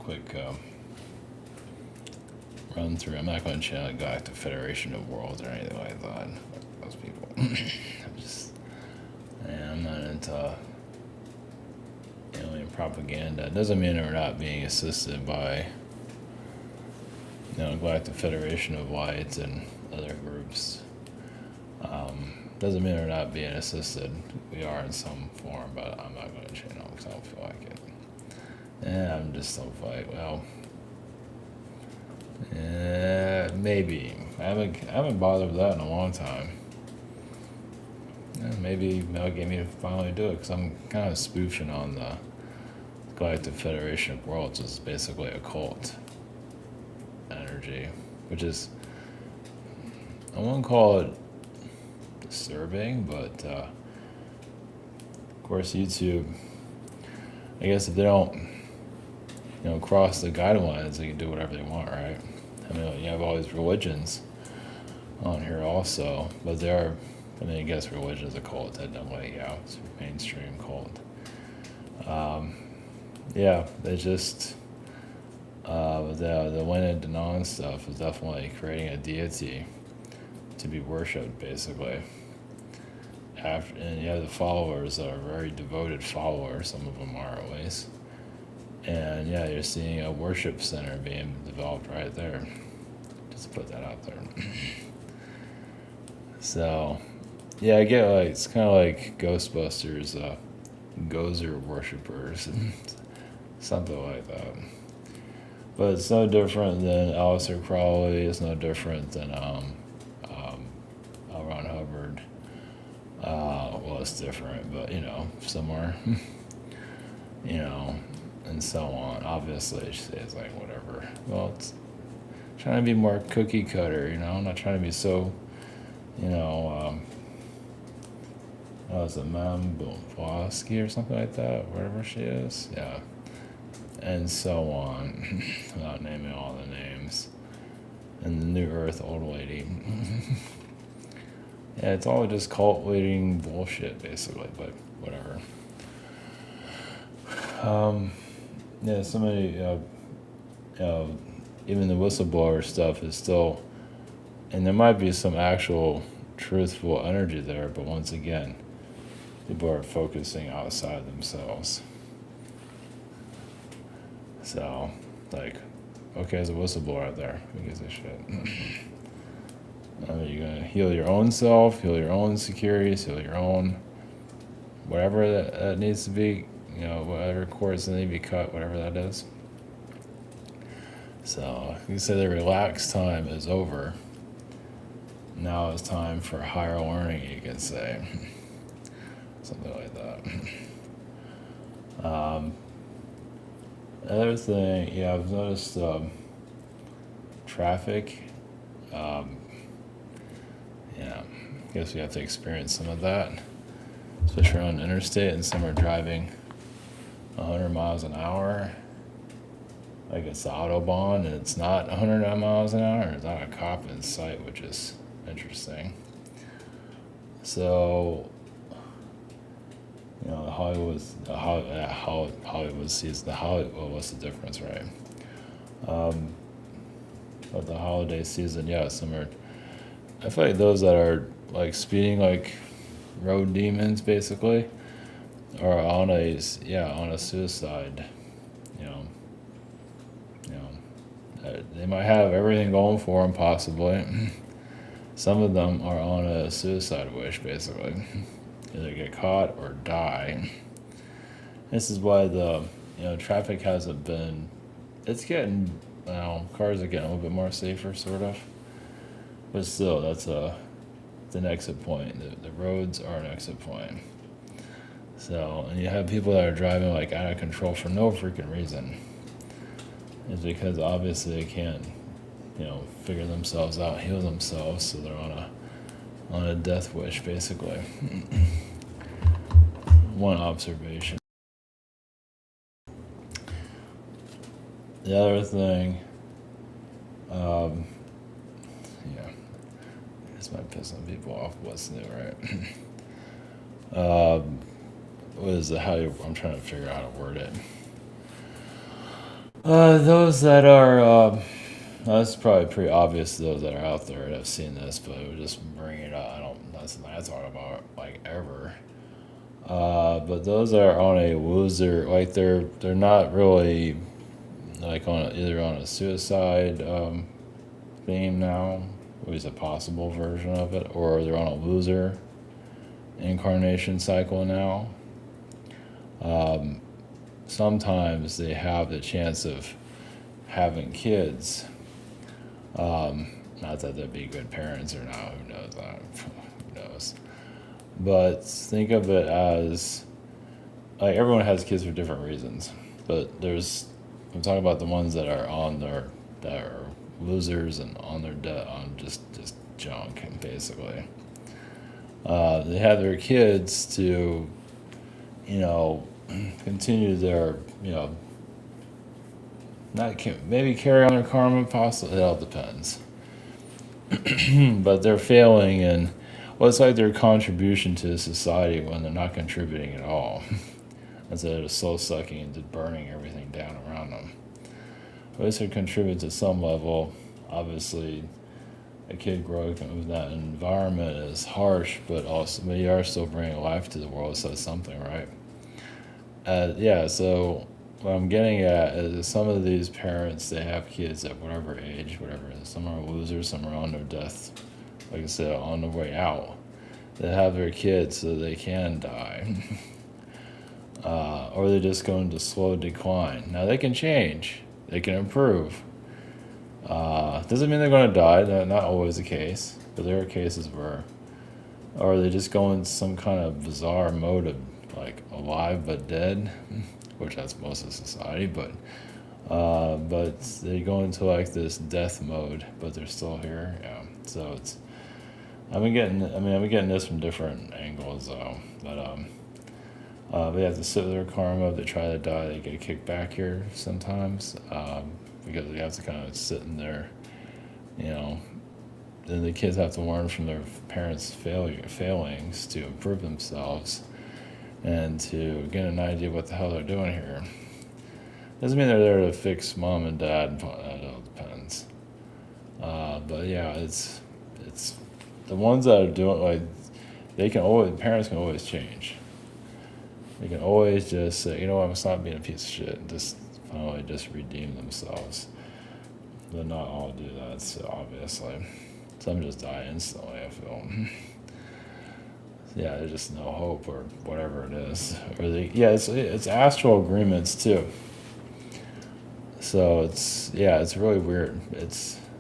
quick run through. I'm not going to channel Galactic Federation of Worlds or anything like that. Those people. I'm not into alien propaganda. It doesn't mean we're not being assisted by, Galactic Federation of Lights and other groups. Doesn't mean we're not being assisted. We are in some form, but I'm not going to channel because I don't feel like it. I'm just so like, well, maybe. I haven't bothered with that in a long time. Maybe that'll get me to finally do it, because I'm kind of spoofing on the Galactic Federation of Worlds, which is basically a cult energy, which is, I won't call it disturbing, but of course YouTube, I guess if they don't cross the guidelines, they can do whatever they want, right? I mean, you have all these religions on here also, but they are, I guess religion is a cult, technically, yeah, it's a mainstream cult. They just, the Yin and Danan stuff is definitely creating a deity to be worshipped, basically. And you have the followers that are very devoted followers, some of them are at least. And yeah, you're seeing a worship center being developed right there. Just put that out there. So, yeah, I get it's kind of like Ghostbusters, Gozer worshippers, something like that. But it's no different than Aleister Crowley. It's no different than L. Ron Hubbard. Well, it's different, but somewhere, and so on. Obviously, it's like whatever. Well, it's trying to be more cookie cutter, I'm not trying to be so, it's a Mem Blavatsky or something like that, whatever she is, yeah, and so on, without naming all the names, and the New Earth old lady. Yeah, it's all just cult leading bullshit, basically, but whatever. Somebody, even the whistleblower stuff is still, and there might be some actual truthful energy there, but once again, people are focusing outside themselves. So, okay, there's a whistleblower out there. Who gives a shit? You're going to heal your own self, heal your own insecurities, heal your own whatever that needs to be, whatever cords that need to be cut, whatever that is. So, you say the relaxed time is over. Now it's time for higher learning, you could say. Something like that. Another thing, I've noticed traffic. I guess we have to experience some of that, especially on the interstate, and some are driving 100 miles an hour. Like it's the Autobahn, and it's not 100 miles an hour. There's not a cop in sight, which is interesting. So, Hollywood sees the Hollywood. Well, what's the difference, right? But the holiday season, some are. I feel like those that are like speeding like road demons, basically, are on a suicide. They might have everything going for them, possibly. Some of them are on a suicide wish, basically. Either get caught or die. This is why the traffic hasn't been. It's getting cars are getting a little bit more safer, sort of. But still, that's an exit point. The roads are an exit point. So, and you have people that are driving like out of control for no freaking reason. It's because obviously they can't, figure themselves out, heal themselves, so they're on a death wish, basically. One observation. The other thing, this might piss some people off. What's new, right? I'm trying to figure out how to word it. Those that are, that's probably pretty obvious to those that are out there that have seen this, but it would just bring it up. That's not talk about like ever. But those that are on a loser, like they're not really like either on a suicide theme now, or is a possible version of it, or they're on a loser incarnation cycle now. Sometimes they have the chance of having kids. Not that they'd be good parents or not, who knows? Who knows? But think of it as like everyone has kids for different reasons. But I'm talking about the ones that are that are losers and on their debt on just junk, basically. They have their kids to, continue their, not maybe carry on their karma, possibly. It all depends. But they're failing in it's like their contribution to society when they're not contributing at all. Instead of soul sucking and burning everything down around them. At least they contribute to some level. Obviously, a kid growing up in that environment is harsh, but you are still bringing life to the world, so it's something, right? So what I'm getting at is some of these parents, they have kids at whatever age, whatever. Some are losers, some are on their death, like I said, on the way out. They have their kids so they can die. Or they just go into slow decline. Now they can change, they can improve. Doesn't mean they're going to die, that's not always the case, but there are cases where, or they just go in some kind of bizarre mode of like alive but dead, which that's most of society, but they go into like this death mode, but they're still here. Yeah. So I've been getting this from different angles though. But they have to sit with their karma. If they try to die, they get kicked back here sometimes, because they have to kind of sit in there, Then the kids have to learn from their parents' failings to improve themselves and to get an idea what the hell they're doing here. Doesn't mean they're there to fix mom and dad. It all depends. But yeah, it's the ones that are doing parents can always change. They can always just say, I'm gonna stop being a piece of shit and just finally just redeem themselves. But not all do that, so obviously. Some just die instantly, I feel. Yeah, there's just no hope or whatever it is. It's astral agreements too. So it's really weird.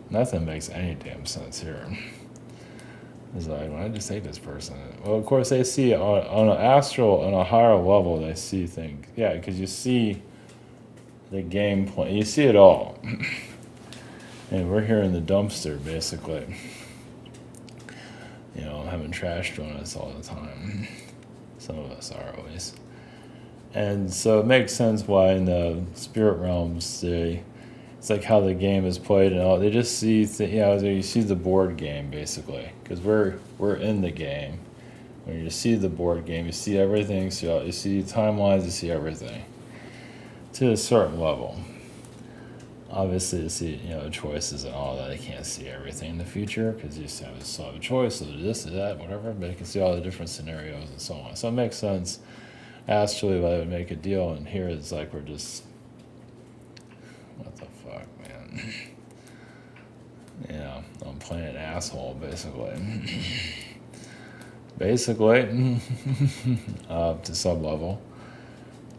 Nothing makes any damn sense here. It's like, when I just hate this person. Well, of course, they see on an astral, on a higher level, they see things. Yeah, because you see the game plan. You see it all. And we're here in the dumpster, basically. Having trash thrown at us all the time. Some of us are always. And so it makes sense why in the spirit realms, it's like how the game is played and all. They just see, you see the board game basically, because we're in the game. When you see the board game, you see everything. So you see timelines, you see everything to a certain level. Obviously, you see choices and all that. They can't see everything in the future because you still have a choice of this or that, whatever. But you can see all the different scenarios and so on. So it makes sense. Astrally, why they would make a deal, and here it's like we're just, what the fuck, man? I'm playing an asshole, basically. To some level.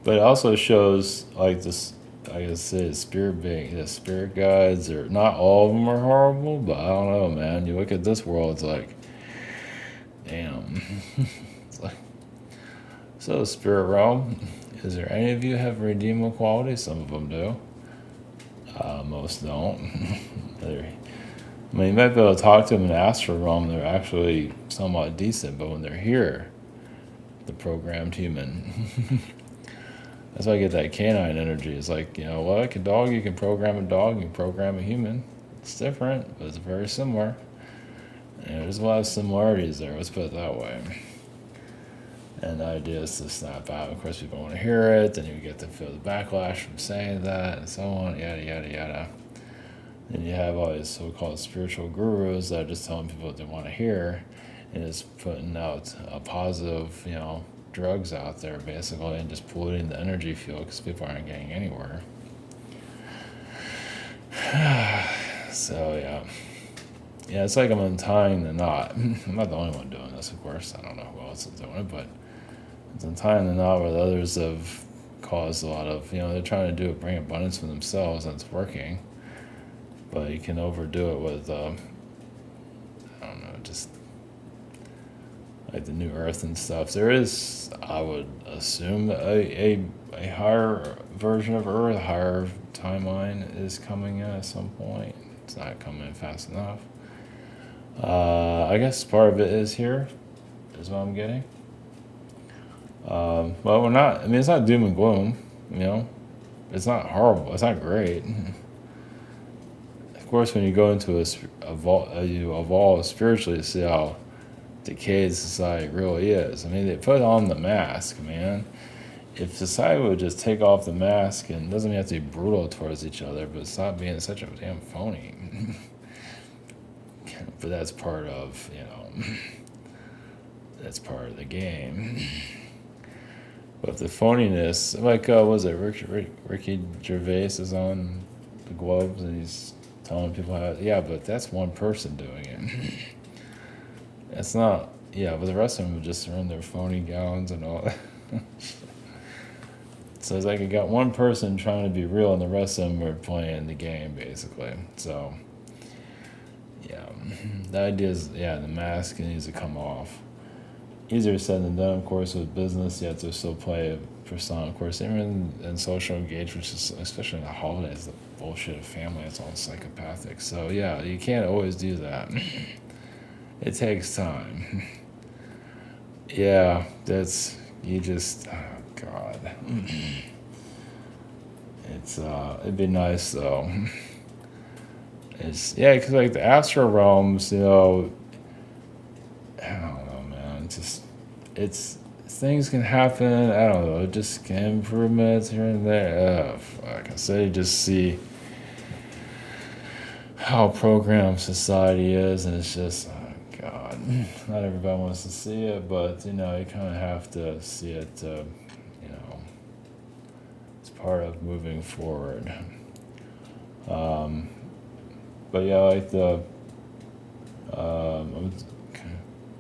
But it also shows, like this, like I said, the spirit guides, or not all of them are horrible, but I don't know, man. You look at this world, it's like, damn. It's like, so spirit realm, is there any of you have redeemable qualities? Some of them do. Most don't. You might be able to talk to them in the astral realm. They're actually somewhat decent, but when they're here, the programmed human. That's why I get that canine energy. It's like, like a dog, you can program a dog, you can program a human. It's different, but it's very similar. And there's a lot of similarities there, let's put it that way. And the idea is to snap out. Of course, people want to hear it, and you get to feel the backlash from saying that, and so on, yada, yada, yada. And you have all these so-called spiritual gurus that are just telling people what they want to hear, and it's putting out a positive, drugs out there, basically, and just polluting the energy field because people aren't getting anywhere. So, yeah. Yeah, it's like I'm untying the knot. I'm not the only one doing this, of course. I don't know who else is doing it, but it's untying the knot where the others have caused a lot of, they're trying to do it, bring abundance for themselves, and it's working. But you can overdo it with, I don't know, just like the new earth and stuff. There is, I would assume, a higher version of Earth, a higher timeline is coming in at some point. It's not coming in fast enough. I guess part of it is here, is what I'm getting. Well, we're not, it's not doom and gloom, It's not horrible. It's not great. Of course, when you go into you evolve spiritually to see how decayed society really is. They put on the mask, man. If society would just take off the mask, and it doesn't have to be brutal towards each other, but stop being such a damn phony. But that's part of, that's part of the game. But the phoniness, like, was it Ricky Gervais is on the Globes, and he's telling people how, but that's one person doing it. It's not, but the rest of them just are in their phony gowns and all that. So it's like you got one person trying to be real, and the rest of them are playing the game, basically. So, the idea is, the mask needs to come off. Easier said than done, of course, with business. You have to still play a persona, of course. Even in social engagement, especially in the holidays, the bullshit of family, it's all psychopathic. So, you can't always do that. It takes time. Oh, God. It'd be nice, though. Because, like, the astral realms, I don't know, man. Things can happen, I don't know, just improvements here and there. Like I say, just see how programmed society is, and it's just, oh, God. Not everybody wants to see it, but, you kind of have to see it, it's part of moving forward. But like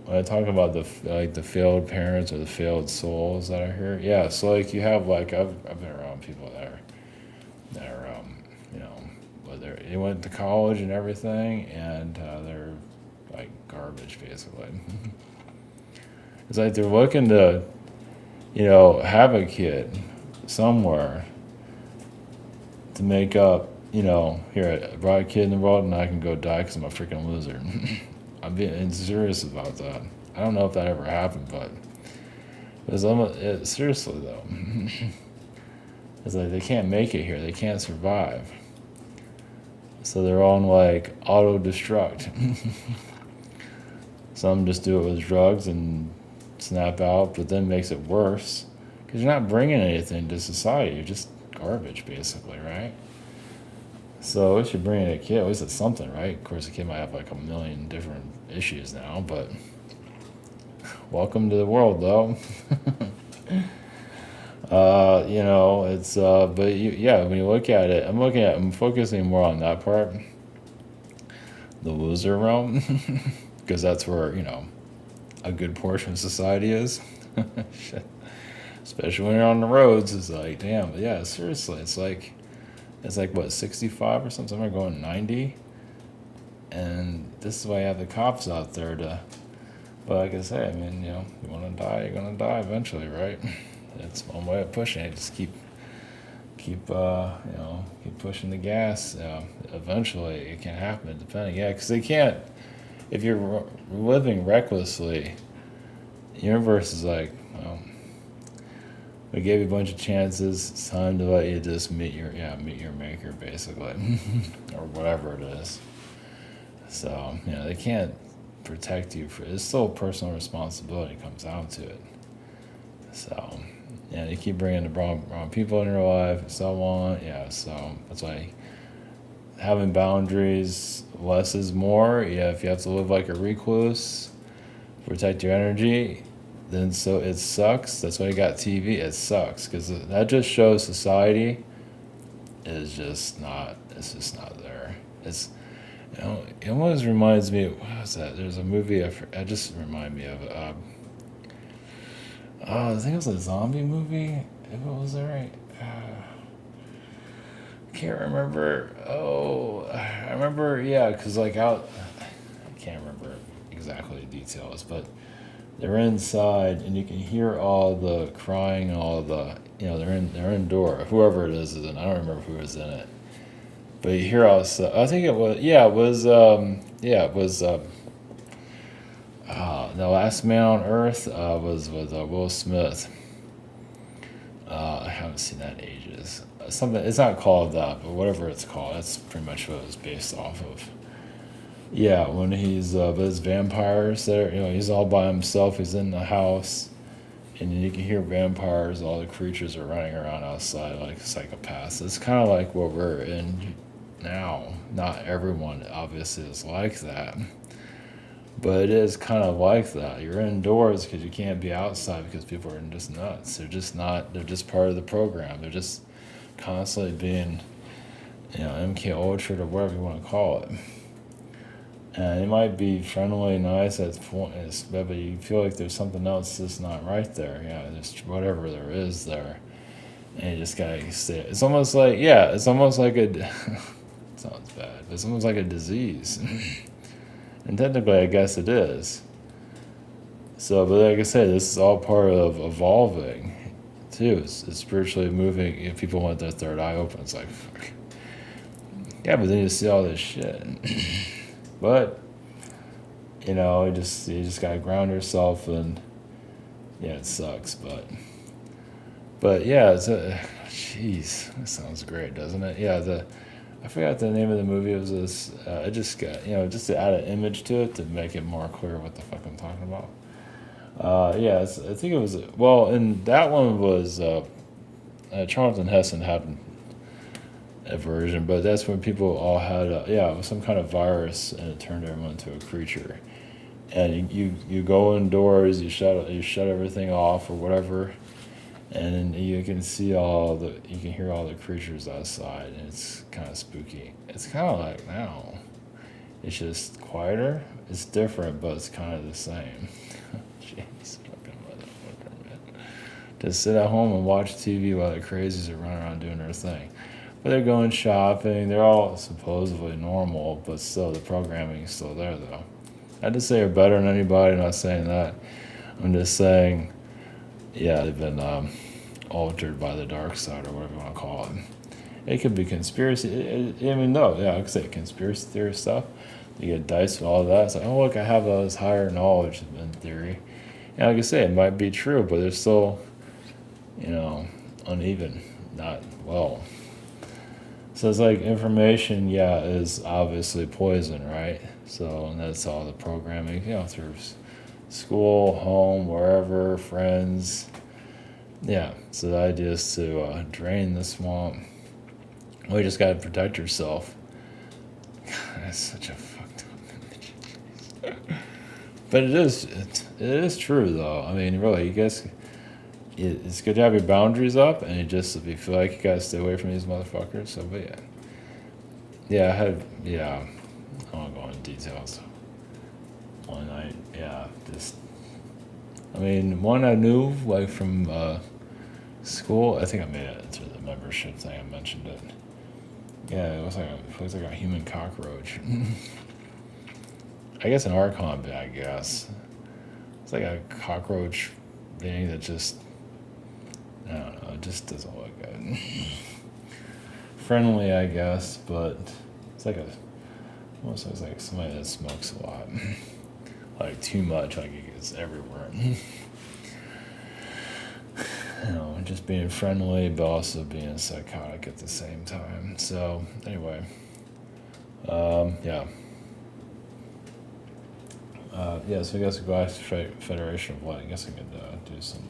when I talk about the failed parents or the failed souls that are here, so like you have I've been around people that are whether they went to college and everything, and they're like garbage, basically. It's like they're looking to have a kid somewhere to make up. Here, I brought a kid in the world and I can go die because I'm a freaking loser. I'm being serious about that. I don't know if that ever happened, but seriously, though. It's like they can't make it here. They can't survive. So they're on, like, auto-destruct. Some just do it with drugs and snap out, but then makes it worse. Because you're not bringing anything to society. You're just garbage, basically, right? So if you're bringing a kid, at least it's something, right? Of course, the kid might have like a million different issues now, but welcome to the world, though. It's but when you look at it, I'm focusing more on that part, the loser realm, because that's where a good portion of society is. Shit. Especially when you're on the roads, it's like, damn. But seriously, it's like what, 65 or something? We're going 90, and this is why you have the cops out there to. But like I say, you want to die, you're gonna die eventually, right? That's one way of pushing it. Just keep pushing the gas. Eventually, it can happen. Depending, because they can't. If you're living recklessly, the universe is like, well, we gave you a bunch of chances. It's time to let you just meet your maker, basically, or whatever it is. So they can't protect you. It's still personal responsibility comes down to it. So, yeah, you keep bringing the wrong people in your life and so on. Yeah, so that's why having boundaries, less is more. Yeah, if you have to live like a recluse, protect your energy, then so it sucks. That's why you got TV. It sucks because that just shows society is just not. It's just not there. It's it almost reminds me. What was that? There's a movie. I just remind me of. I think it was a zombie movie. If it was right. I can't remember. Oh, I remember. Yeah, because like out. I can't remember exactly the details, but they're inside and you can hear all the crying, all the they're indoor. Whoever it is in. I don't remember who was in it, but you hear all this stuff. I think it was the Last Man on Earth was with Will Smith. I haven't seen that in ages. Something it's not called that, but whatever it's called, that's pretty much what it was based off of. Yeah, when he's there's vampires there, he's all by himself. He's in the house, and then you can hear vampires. All the creatures are running around outside like psychopaths. It's kind of like what we're in now. Not everyone obviously is like that, but it is kind of like that. You're indoors because you can't be outside because people are just nuts. They're just not. They're just part of the program. They're just constantly being, MK Ultra or whatever you want to call it. And it might be friendly, nice at points, but you feel like there's something else that's not right there. Yeah, there's whatever there is there, and you just gotta stay. It's almost like it's almost like a. It sounds bad, but it's almost like a disease, and technically, I guess it is. So, but like I said, this is all part of evolving, too. It's spiritually moving. If people want their third eye open, it's like, fuck. Yeah, but then you see all this shit. But you just gotta ground yourself, and yeah, it sucks, but yeah, jeez, that sounds great, doesn't it? Yeah, I forgot the name of the movie. It was this. I just got just to add an image to it to make it more clear what the fuck I'm talking about. I think it was and that one was Charlton Heston had a version, but that's when people all had it was some kind of virus and it turned everyone into a creature. And you go indoors, you shut everything off or whatever, and you can hear all the creatures outside, and it's kind of spooky. It's kind of like now, it's just quieter. It's different, but it's kind of the same. Jeez, fucking motherfucker, man. Just sit at home and watch TV while the crazies are running around doing their thing. But they're going shopping. They're all supposedly normal, but still, the programming is still there, though. I just say they're better than anybody. I'm not saying that. I'm just saying, they've been altered by the dark side or whatever you want to call it. It could be conspiracy. I could say conspiracy theory stuff. You get diced with all that. It's like, oh, look, I have this higher knowledge in theory. And like I say, it might be true, but they're still, uneven, not well. So it's like information, is obviously poison, right? So, and that's all the programming, through school, home, wherever, friends. Yeah, so the idea is to drain the swamp. Well, you just got to protect yourself. That's such a fucked up image. But it is true, though. I mean, really, you guys... It's good to have your boundaries up, and if you feel like you gotta stay away from these motherfuckers, so, but I won't go into details. One night, one I knew, like, from, school. I think I made it to the membership thing, I mentioned it. Yeah, it looks like a human cockroach. I guess an archon, I guess. It's like a cockroach being that just... I don't know, it just doesn't look good. Friendly, I guess, but it's like almost looks like somebody that smokes a lot. Like too much, like it gets everywhere. Just being friendly, but also being psychotic at the same time. So, anyway, so I guess the Galactic Federation of Light, I guess I could do some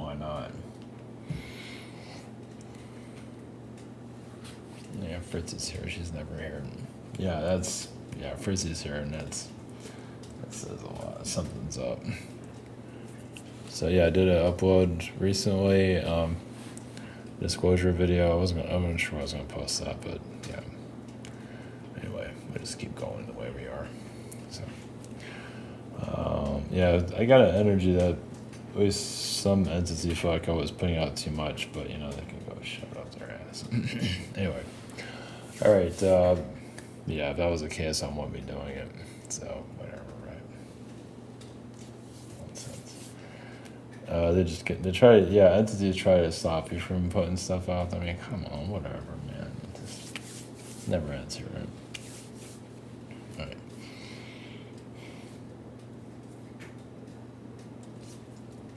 why not? Yeah, Fritz is here. She's never here. Yeah, Fritzy's here, and that says a lot. Something's up. So yeah, I did an upload recently. Disclosure video. I wasn't sure I was gonna post that, but yeah. Anyway, we just keep going the way we are. So yeah, I got an energy that at least some entity felt like I was putting out too much, but you know they can go shut up their ass. Anyway, all right. Yeah, if that was the case, I won't be doing it. So whatever, right? Nonsense. Entities try to stop you from putting stuff out. I mean, come on, whatever, man. It just never ends here, right? All right.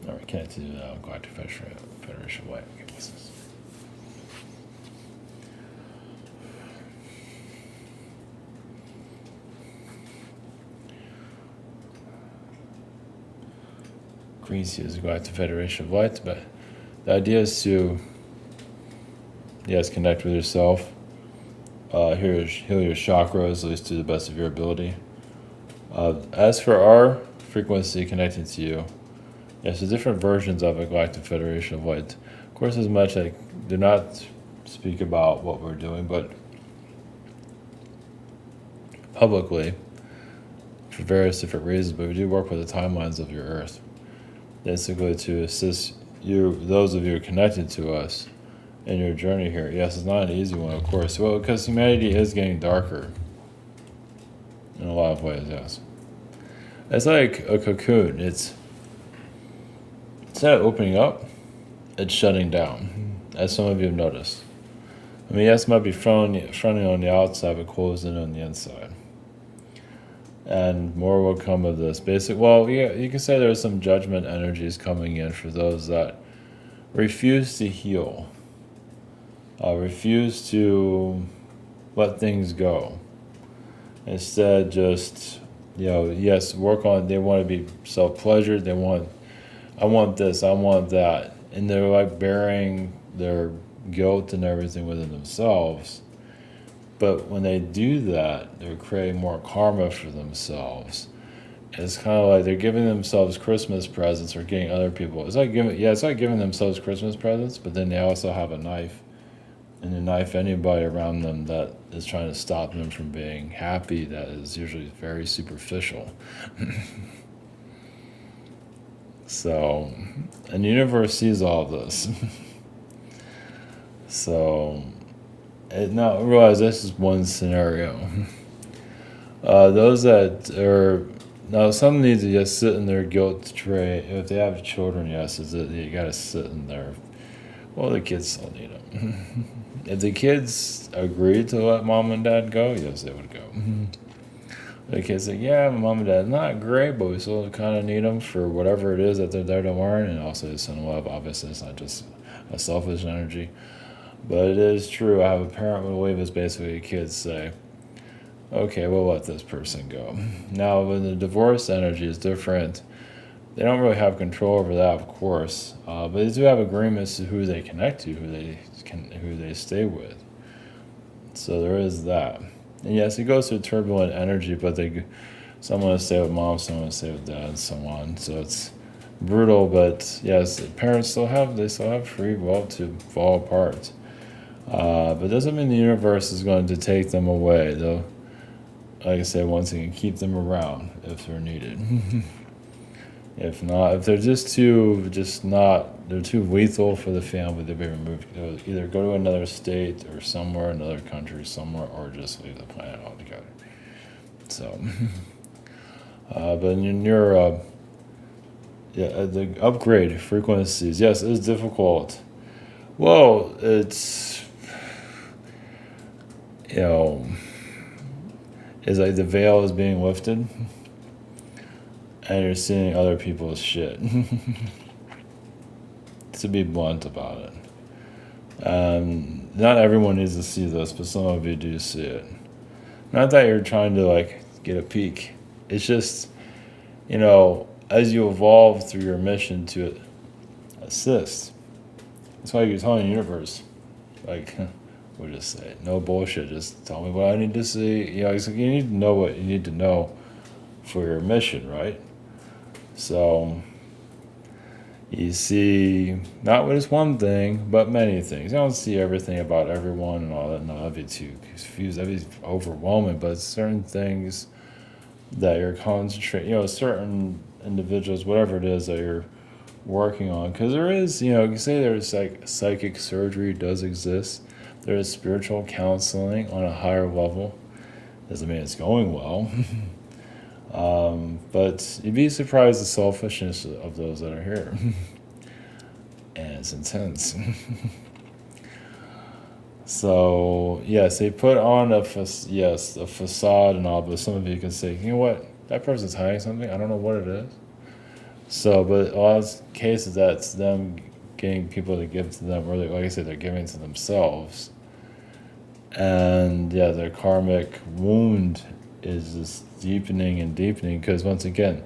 All right, connect to Galactic Federation White. Okay, what's this? Greece is Galactic Federation of Light, but the idea is to, connect with yourself, heal your chakras, at least to the best of your ability. As for our frequency connecting to you, yes, there's different versions of a Galactic Federation of Light. Of course, as much I do not speak about what we're doing, but publicly, for various different reasons, but we do work with the timelines of your Earth. Basically to assist you, those of you connected to us, in your journey here. Yes, it's not an easy one, of course. Well, because humanity is getting darker in a lot of ways, yes. It's like a cocoon. It's not opening up, it's shutting down, as some of you have noticed. I mean, yes, it might be fronting on the outside, but closing on the inside. And more will come of this. You can say there's some judgment energies coming in for those that refuse to heal, refuse to let things go. Instead, just, work on, they want to be self-pleasured, I want this, I want that. And they're like bearing their guilt and everything within themselves. But when they do that, they're creating more karma for themselves. It's kind of like they're giving themselves Christmas presents or getting other people. It's like giving themselves Christmas presents, but then they also have a knife, and they knife anybody around them that is trying to stop them from being happy. That is usually very superficial. So, and the universe sees all of this. So. Now realize this is one scenario. Those that are now, some need to just sit in their guilt tray. If they have children, yes, you gotta sit in there. Well, the kids still need them. If the kids agreed to let mom and dad go, yes, they would go. The kids say, "Yeah, mom and dad not great, but we still kind of need them for whatever it is that they're there to learn." And also, send love. Obviously, it's not just a selfish energy. But it is true. I have a parent who believes basically kids say, okay, we'll let this person go. Now, when the divorce energy is different, they don't really have control over that, of course. But they do have agreements to who they connect to, who they stay with. So there is that. And yes, it goes through turbulent energy, but some want to stay with mom, some want to stay with dad, and so on. So it's brutal, but yes, parents still have free will to fall apart. But it doesn't mean the universe is going to take them away, though. Like I said, once again, keep them around if they're needed. If not, if they're they're too lethal for the family, they'll be removed. They'll either go to another state or somewhere, another country somewhere, or just leave the planet altogether. So, but in your, the upgrade frequencies, yes, it's difficult. Well, it's, it's like the veil is being lifted and you're seeing other people's shit. To be blunt about it. Not everyone needs to see this, but some of you do see it. Not that you're trying to get a peek. It's just, as you evolve through your mission to assist. That's why you're telling the universe, like, we'll just say, no bullshit, just tell me what I need to see. You know, it's like you need to know what you need to know for your mission, right? So, you see not just one thing, but many things. You don't see everything about everyone and all that. No, that'd be too confused. That'd be overwhelming. But certain things that you're concentrating, you know, certain individuals, whatever it is that you're working on, because there is, you know, you say there's like psychic surgery does exist. There is spiritual counseling on a higher level. Doesn't mean it's going well. But you'd be surprised the selfishness of those that are here. And it's intense. So, yes, they put on a facade and all, but some of you can say, you know what, that person's hiding something. I don't know what it is. So, but a lot of cases, that's them getting people to give to them, or like I said, they're giving to themselves. And yeah, their karmic wound is just deepening and deepening, because once again,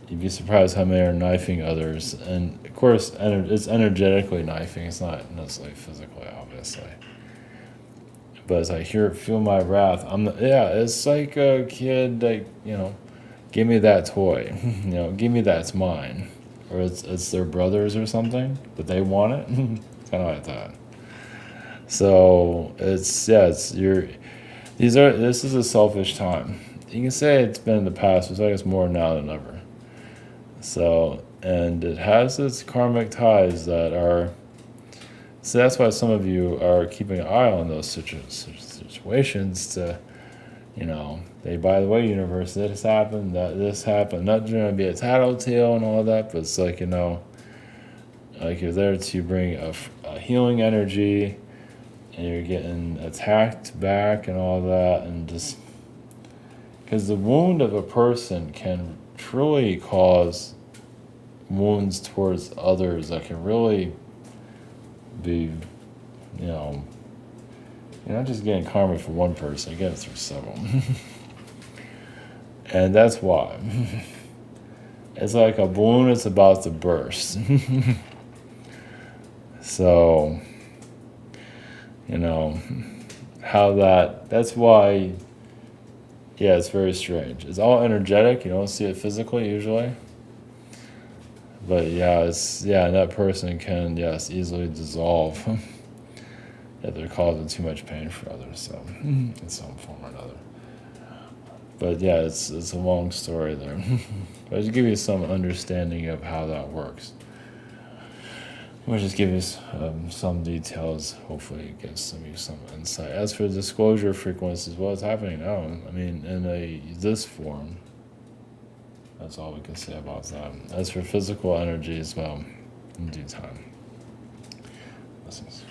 you'd be surprised how many are knifing others. And of course, it's energetically knifing. It's not necessarily physically, obviously. But as I feel my wrath, it's like a kid, like, you know, give me that toy. You know, give me that's mine. Or it's their brothers or something, but they want it. It's kind of like that. So this is a selfish time. You can say it's been in the past, but I guess more now than ever. So, and it has its karmic ties that are, so that's why some of you are keeping an eye on those situations to, you know, by the way, universe, this happened, this happened. Not going to be a tattletale and all that, but it's like, you know, like you're there to bring a healing energy, and you're getting attacked back and all that, and just, because the wound of a person can truly cause wounds towards others that can really be, you know, you're not just getting karma for one person, you're getting it through several. And that's why. It's like a balloon that's about to burst. So, you know, that's why, yeah, it's very strange. It's all energetic, you don't see it physically usually. But and that person can, easily dissolve if they're causing too much pain for others, so in some form or another. But yeah, it's a long story there. But to give you some understanding of how that works. We'll just give you some details. Hopefully it gives you some insight. As for disclosure frequencies, what's happening now, I mean, in this form, that's all we can say about that. As for physical energies, well, in due time. Blessings.